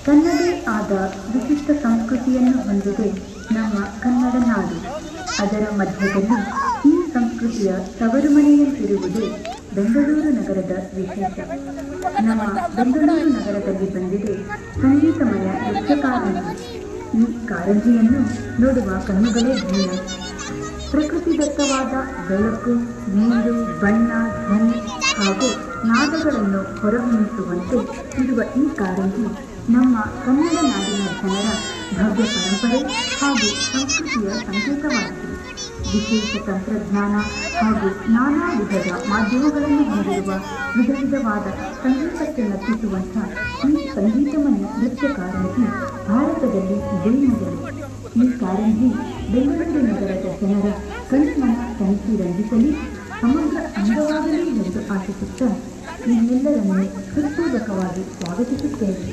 ತನ್ನದೇ ಆದ ವಿಶಿಷ್ಟ ಸಂಸ್ಕೃತಿಯನ್ನು ಹೊಂದಿದೆ ನಮ್ಮ ಕನ್ನಡ ನಾಡು. ಅದರ ಮಧ್ಯದಲ್ಲಿ ಈ ಸಂಸ್ಕೃತಿಯ ತವರು ಮನೆಯಂತಿರುವುದೇ ಬೆಂಗಳೂರು ನಗರದ ವಿಶೇಷ. ನಮ್ಮ ಬೆಂಗಳೂರು ನಗರದಲ್ಲಿ ಬಂದಿದೆ ಸಂಗೀತಮಯ ನೃತ್ಯ ಕಾರಂಜಿ. ಈ ಕಾರಂಜಿಯನ್ನು ನೋಡುವ ಕಣ್ಣುಗಳೇ ಧನ್ಯ. ಪ್ರಕೃತಿದತ್ತವಾದ ಬೆಳಕು, ನೀರು, ಬಣ್ಣ, ಧ್ವನಿ ಹಾಗೂ ನಾದಗಳನ್ನು ಹೊರಹೊಮ್ಮಿಸುವಂತೆ ಇರುವ ಈ ಕಾರಂಜಿ ನಮ್ಮ ಕನ್ನಡ ನಾಡಿನ ಜನರ ಭವ್ಯ ಪರಂಪರೆ ಹಾಗೂ ಸಂಸ್ಕೃತಿಯ ಸಂಕೇತವಾಗಿದೆ. ವಿಶೇಷ ತಂತ್ರಜ್ಞಾನ ಹಾಗೂ ನಾನಾ ವಿಧದ ಮಾಧ್ಯಮಗಳನ್ನು ಹೊಂದಿರುವ ವಿಧ ವಿಧವಾದ ಸಂಗೀತಕ್ಕೆ ನರ್ತಿಸುವಂಥ ಈ ಸಂಗೀತಮಯ ನೃತ್ಯ ಕಾರಂಜಿ ಭಾರತದಲ್ಲಿ ಇದೇ ಮೊದಲು. ಈ ಕಾರಂಜಿ ಬೆಂಗಳೂರು ನಗರದ ಜನರ ಕಣ್ಣನ್ನು ತನಿಖೆ ರಂಜಿಸಲಿ, ಸಮಗ್ರ ಅಂಗವಾಗಲಿ ಎಂದು ಆಶಿಸುತ್ತಾ ನಿಮ್ಮೆಲ್ಲರನ್ನು ಹೃತ್ಪೂರ್ವಕವಾಗಿ ಸ್ವಾಗತಿಸುತ್ತೇವೆ.